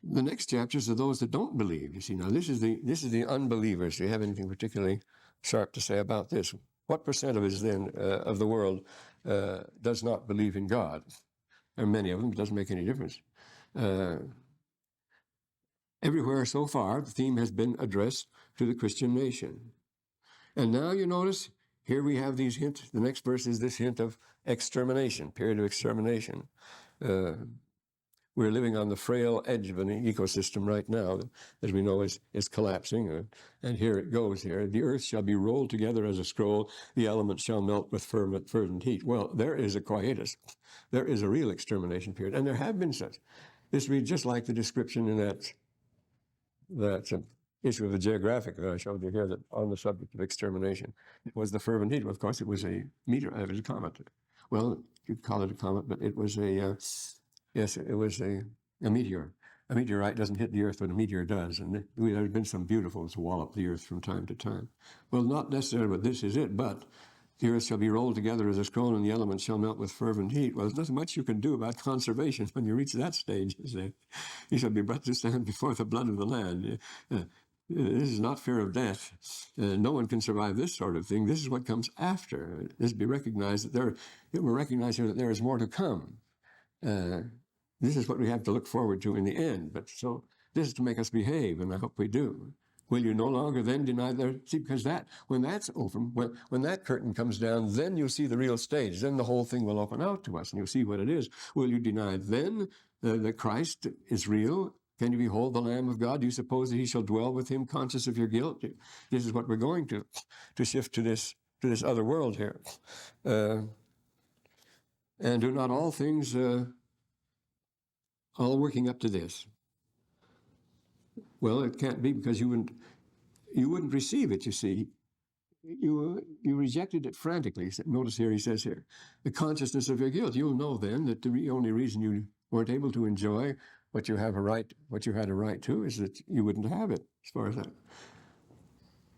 The next chapters are those that don't believe. You see, now this is the unbelievers. Do you have anything particularly sharp to say about this? What percent of us then of the world does not believe in God? There are many of them. It doesn't make any difference. Everywhere so far, the theme has been addressed to the Christian nation. And now you notice, here we have these hints. The next verse is this hint of extermination, period of extermination. We're living on the frail edge of an ecosystem right now, as we know is collapsing. And here it goes here. The earth shall be rolled together as a scroll. The elements shall melt with fervent heat. Well, there is a quietus. There is a real extermination period. And there have been such. This reads just like the description in that issue of the Geographic that I showed you here that on the subject of extermination. It was the fervent heat. Well, of course, it was a meteor. It was a comet. Well, you'd call it a comet, but it was it was a meteor. A meteorite doesn't hit the earth, but a meteor does. And there have been some beautiful ones wallop the earth from time to time. Well, not necessarily, but this is it. But the earth shall be rolled together as a scroll, and the elements shall melt with fervent heat. Well, there's nothing much you can do about conservation when you reach that stage. You shall be brought to stand before the blood of the land. This is not fear of death. No one can survive this sort of thing. This is what comes after. This be recognized that it will recognize here that there is more to come. This is what we have to look forward to in the end. But so this is to make us behave, and I hope we do. Will you no longer then deny see, because when that's over, when that curtain comes down, then you'll see the real stage. Then the whole thing will open out to us, and you'll see what it is. Will you deny then that Christ is real Can you behold the Lamb of God? Do you suppose that he shall dwell with him, conscious of your guilt? This is what we're going to shift to this other world here. And do not all things all working up to this? Well, it can't be, because you wouldn't receive it, you see. You rejected it frantically. Notice here, he says here, the consciousness of your guilt. You'll know then that the only reason you weren't able to enjoy what you had a right to is that you wouldn't have it, as far as that.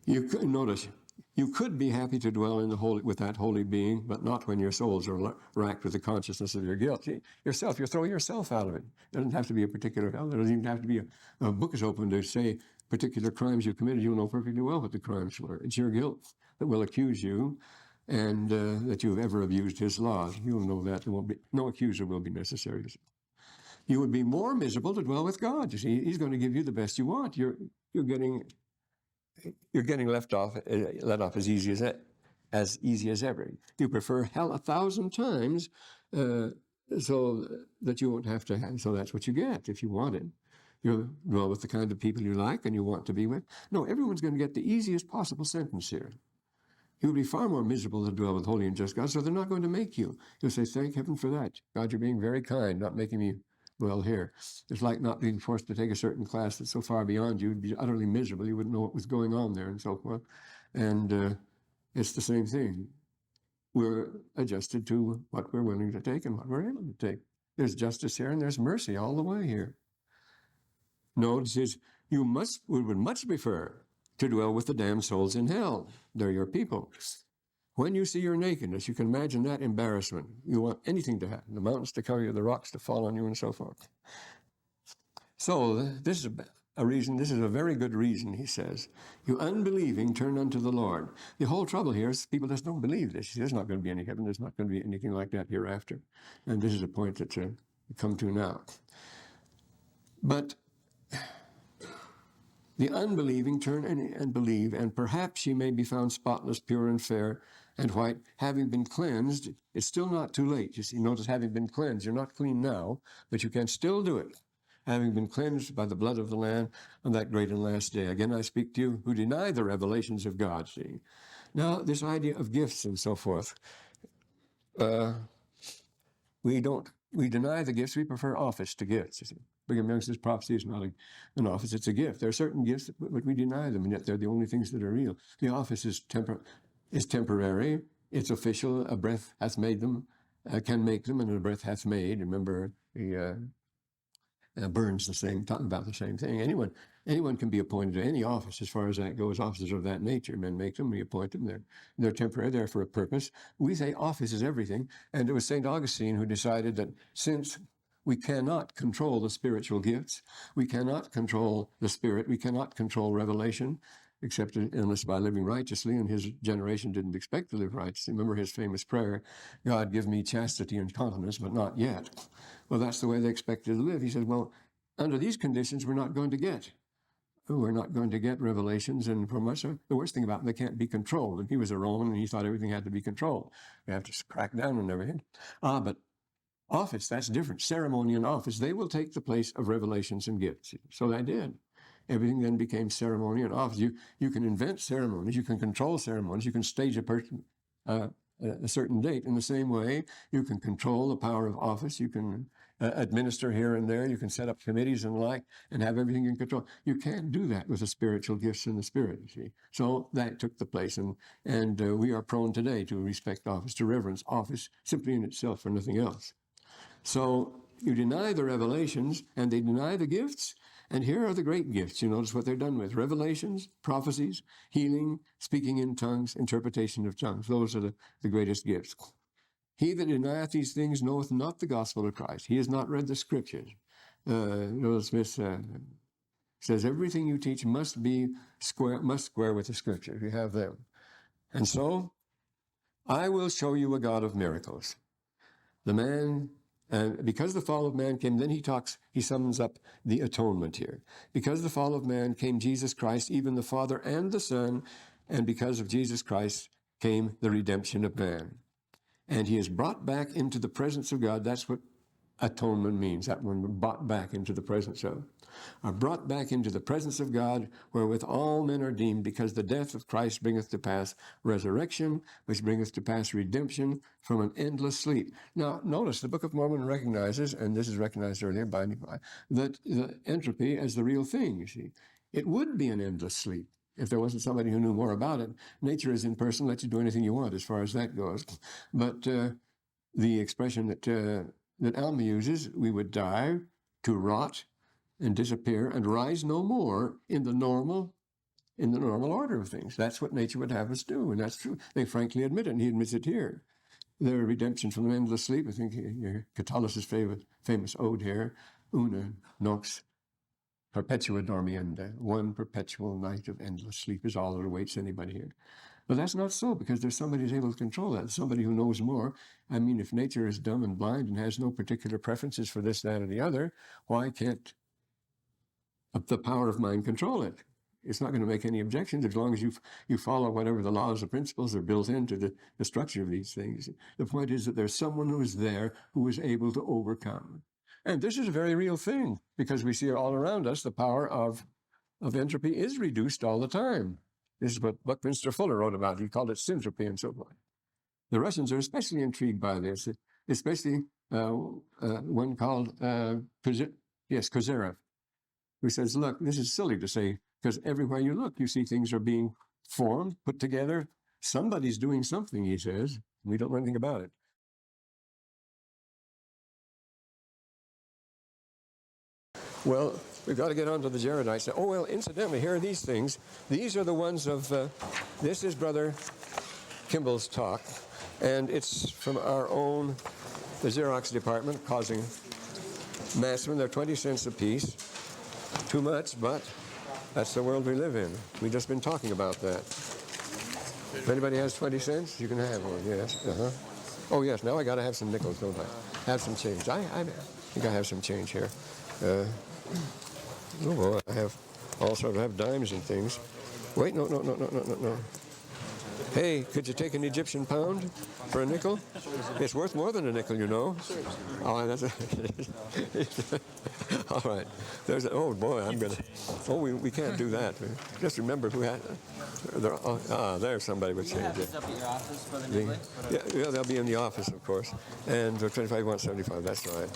You could notice, you could be happy to dwell in the holy with that holy being, but not when your souls are racked with the consciousness of your guilt. You throw yourself out of it. It doesn't have to be a particular hell. There doesn't even have to be a book is open to say particular crimes you committed. You'll know perfectly well what the crimes were. It's your guilt that will accuse you, and that you've ever abused his laws. You'll know that. There won't be no accuser will be necessary. You would be more miserable to dwell with God. You see, he's going to give you the best you want. You're getting let off as easy as ever. You prefer hell 1,000 times, so that you won't have to have. So that's what you get if you want it. You dwell with the kind of people you like and you want to be with. No, everyone's going to get the easiest possible sentence here. You will be far more miserable to dwell with holy and just God, so they're not going to make you. You'll say, thank heaven for that. God, you're being very kind, not making me dwell here. It's like not being forced to take a certain class that's so far beyond you. You'd be utterly miserable. You wouldn't know what was going on there and so forth. And it's the same thing. We're adjusted to what we're willing to take and what we're able to take. There's justice here and there's mercy all the way here. Notice is we would much prefer to dwell with the damned souls in hell. They're your people. When you see your nakedness, you can imagine that embarrassment. You want anything to happen, the mountains to cover you, the rocks to fall on you, and so forth. So this is a reason, this is a very good reason, he says. You unbelieving, turn unto the Lord. The whole trouble here is people just don't believe this. There's not going to be any heaven. There's not going to be anything like that hereafter. And this is a point that we come to now. But the unbelieving turn and believe, and perhaps ye may be found spotless, pure, and fair, and white, having been cleansed. It's still not too late. You see, notice having been cleansed. You're not clean now, but you can still do it. Having been cleansed by the blood of the Lamb on that great and last day. Again, I speak to you who deny the revelations of God, see. Now, this idea of gifts and so forth, we deny the gifts. We prefer office to gifts, you see. Brigham Young says prophecy is not an office, it's a gift. There are certain gifts, but we deny them, and yet they're the only things that are real. The office is temporary, it's official, a breath hath made them, can make them, and a breath hath made. Remember, Burns talking about the same thing. Anyone can be appointed to any office as far as that goes. Offices of that nature, men make them, we appoint them. They're temporary, they're for a purpose. We say office is everything, and it was St. Augustine who decided that since we cannot control the spiritual gifts, we cannot control the Spirit, we cannot control revelation, except unless by living righteously, and his generation didn't expect to live righteously. Remember his famous prayer, God, give me chastity and continence, but not yet. Well, that's the way they expected to live. He said, well, under these conditions, we're not going to get revelations, and from us, the worst thing about them, they can't be controlled. And he was a Roman, and he thought everything had to be controlled. You have to crack down on everything. But office, that's different. Ceremony and office, they will take the place of revelations and gifts. So they did. Everything then became ceremony and office. You can invent ceremonies, you can control ceremonies, you can stage a person a certain date. In the same way, you can control the power of office, you can administer here and there, you can set up committees and the like, and have everything in control. You can't do that with the spiritual gifts in the Spirit, you see. So that took the place, and we are prone today to respect office, to reverence office, simply in itself for nothing else. So you deny the revelations, and they deny the gifts, and here are the great gifts. You notice what they're done with. Revelations, prophecies, healing, speaking in tongues, interpretation of tongues. Those are the greatest gifts. He that denieth these things knoweth not the gospel of Christ. He has not read the Scriptures. Joseph Smith says, everything you teach must square with the Scriptures. You have them. And so, I will show you a God of miracles. The man... And because the fall of man came, then he sums up the atonement here. Because the fall of man came Jesus Christ, even the Father and the Son, and because of Jesus Christ came the redemption of man. And he is brought back into the presence of God. That's what atonement means, that one brought back into the presence of, are brought back into the presence of God, wherewith all men are deemed, because the death of Christ bringeth to pass resurrection, which bringeth to pass redemption from an endless sleep. Now, notice the Book of Mormon recognizes, and this is recognized earlier by Nephi, that the entropy as the real thing, you see. It would be an endless sleep if there wasn't somebody who knew more about it. Nature is in person, lets you do anything you want as far as that goes. But the expression that Alma uses, we would die, to rot, and disappear, and rise no more in the normal order of things. That's what nature would have us do, and that's true. They frankly admit it, and he admits it here. Their redemption from an endless sleep, I think Catullus' famous ode here, una nox perpetua dormienda, one perpetual night of endless sleep is all that awaits anybody here. But that's not so, because there's somebody who's able to control that, somebody who knows more. I mean, if nature is dumb and blind and has no particular preferences for this, that, or the other, why can't the power of mind control it? It's not going to make any objections as long as you follow whatever the laws or principles are built into the structure of these things. The point is that there's someone who is there who is able to overcome. And this is a very real thing, because we see all around us the power of entropy is reduced all the time. This is what Buckminster Fuller wrote about. He called it syntropy and so forth. The Russians are especially intrigued by this, especially one called Kozyrev, who says, look, this is silly to say, because everywhere you look, you see things are being formed, put together. Somebody's doing something, he says. We don't know anything about it. Well, we've got to get on to the Jaredites. Oh, well, incidentally, here are these things. These are the ones of, this is Brother Kimball's talk, and it's from our own, the Xerox department, causing massive. They're 20 cents a piece. Too much, but that's the world we live in. We've just been talking about that. If anybody has 20 cents, you can have one, yes. Oh, yes, now I got to have some nickels, don't I? Have some change. I think I have some change here. Oh, I have also have dimes and things. Wait, no. Hey, could you take an Egyptian pound for a nickel? It's worth more than a nickel, you know. Oh, that's all right. Oh boy, I'm gonna. Oh, we can't do that. Just remember who had. There's somebody with change. Yeah, they'll be in the office, of course. And 25 wants 75. That's right.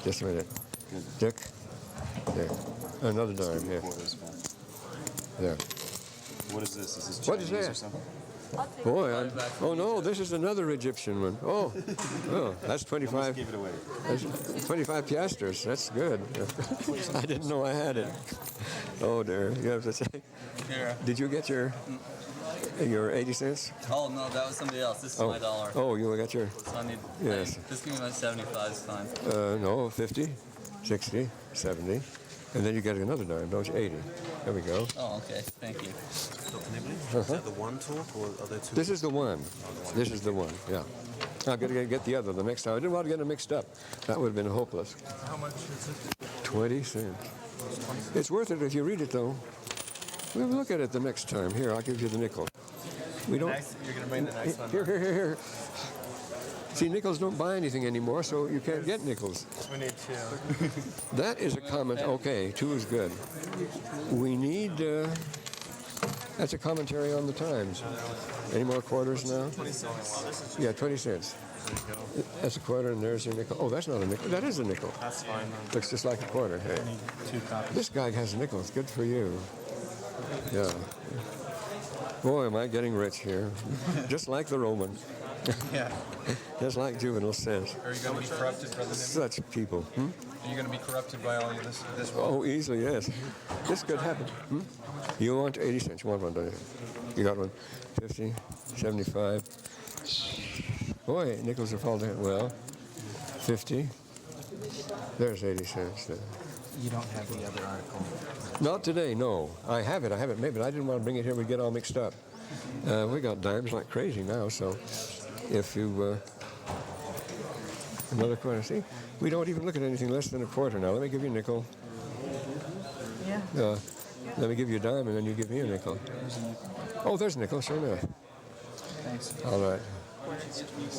Just a minute. Dick. There. Another dime here. There. What is this? Is this Chinese what is that? Or something? Boy, oh no, this is another Egyptian one. Oh, that's 25. Give it away. That's 25 piastres. That's good. I didn't know I had it. Oh dear, you have to say. Here. Did you get your 80 cents? Oh no, that was somebody else. This is my dollar. Oh, you got your. So I need. Yes. Just give me my 75 is fine. No, 50, 60, 70. And then you get another dime, don't you? 80. There we go. Oh, okay. Thank you. Dr. Nibley, is that the one talk or are there two? This is the one. This is the one, yeah. I've got to get the other the next time. I didn't want to get them mixed up. That would have been hopeless. How much is it? 20 cents. It's worth it if you read it, though. We'll look at it the next time. Here, I'll give you the nickel. We don't. You're going to bring the next one. Here. See, nickels don't buy anything anymore, so you can't get nickels. We need two. That is a comment. Okay, 2 is good. We need. That's a commentary on the times. Any more quarters now? 20 cents. Yeah, 20 cents. That's a quarter, and there's your nickel. Oh, that's not a nickel. That is a nickel. That's fine. Looks just like a quarter. Hey, I need 2 copies. this guy has nickels. Good for you. Yeah. Boy, am I getting rich here. Just like the Romans. Yeah. Just like Juvenal says. Are you going to be corrupted, Brother Nibley? Such people. Are you going to be corrupted by all of this? Oh, easily, yes. This could happen. You want 80 cents. You want one, don't you? You got one. 50, 75. Boy, nickels are falling down. Well, 50. There's 80 cents. You don't have the other article. Not today, no. I have it made, but I didn't want to bring it here. We'd get all mixed up. We got dimes like crazy now, so if you... another quarter. See, we don't even look at anything less than a quarter now. Let me give you a nickel. Yeah. Let me give you a dime, and then you give me a nickel. Oh, there's a nickel, sure enough. Thanks. All right.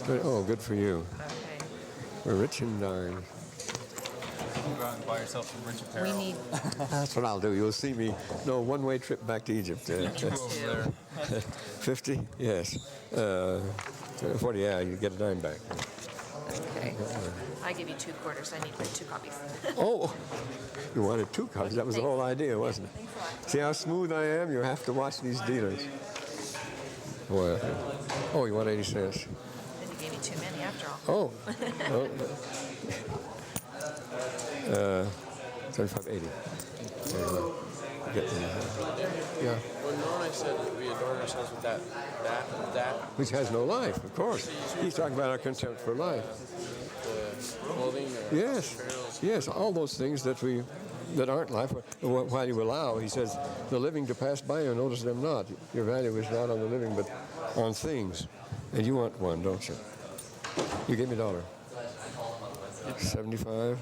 Good. Oh, good for you. Okay. We're rich in dimes. Go out and buy yourself some rich We apparel. need That's what I'll do. You'll see me. No, one-way trip back to Egypt. Over there. 50? Yes. 40, yeah, you get a dime back. okay. I give you 2 quarters. I need 2 copies. Oh, you wanted 2 copies. That was the whole idea, wasn't it? See how smooth I am? You have to watch these dealers. Boy, oh, you want 80 cents? Then you gave me too many after all. Oh. 35.80. Yeah. When Moroni said that we adorn ourselves with that, Which has no life, of course. He's talking about our contempt for life. the clothing or Yes, apparels. yes, all those things that aren't life. While you allow, he says, the living to pass by you, notice them not. Your value is not on the living, but on things. And you want one, don't you? You gave me $1. 75.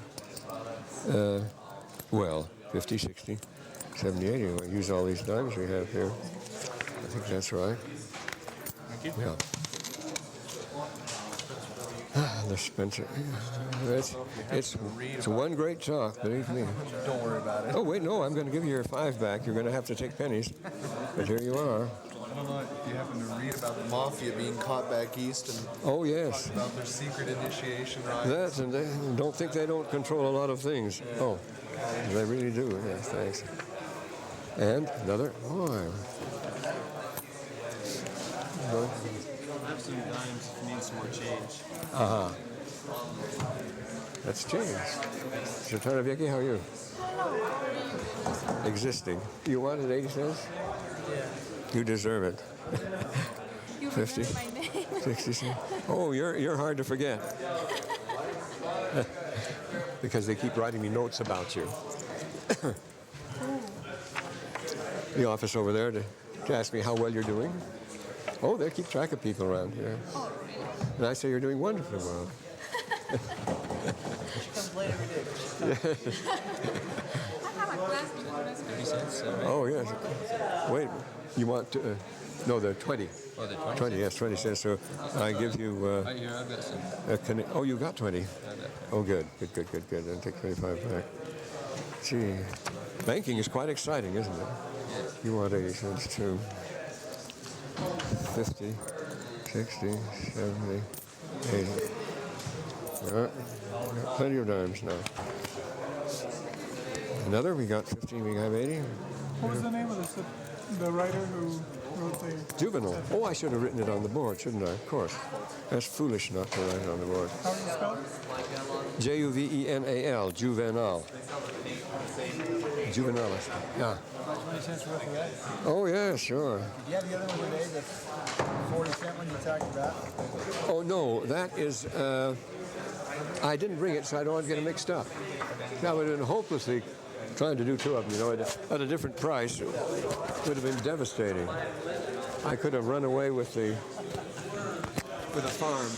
Well, 50, 60, 70, 80. We'll use all these dimes we have here. I think that's right. Thank you. Yeah. The Spencer. It's one great talk, believe me. Don't worry about it. Oh, wait, no, I'm going to give you your 5 back. You're going to have to take pennies. But here you are. I don't know if you happen to read about the mafia being caught back east and Oh, yes. about their secret initiation rites. That's, and they don't think they don't control a lot of things. Oh, they really do. Yes, thanks. And another. Boy. I have some dimes if you need some more change. Uh-huh. That's changed. Satire, Vicky, how are you? Existing. You wanted 80 cents? Yeah. You deserve it. You 50, remember my name. 60 cents. Oh, you're hard to forget. Because they keep writing me notes about you. The office over there to ask me how well you're doing. Oh, they keep track of people around here. And I say you're doing wonderfully well. Oh, yes. Wait, you want no, the 20. Oh, the 20? 20, yes, 20 cents. So I give you Right here, I've got some. oh, you got 20. Oh, good. I'll take 25 back. Gee, banking is quite exciting, isn't it? You want 80 cents too. 50, 60, 70, 80. Got plenty of dimes now. Another, we got 50, we have 80. What was the name of the writer who wrote the... Juvenal. Oh, I should have written it on the board, shouldn't I? Of course. That's foolish not to write it on the board. How do you spell it? Juvenal, Juvenal. Juvenalis. Yeah. 20 cents worth of that? Oh, yeah, sure. Did you have the other one today, the 40-cent one you talked about? Oh, no, that is, I didn't bring it, so I don't want to get it mixed up. That would have been hopelessly trying to do 2 of them, you know, at a different price. It would have been devastating. I could have run away with the farm.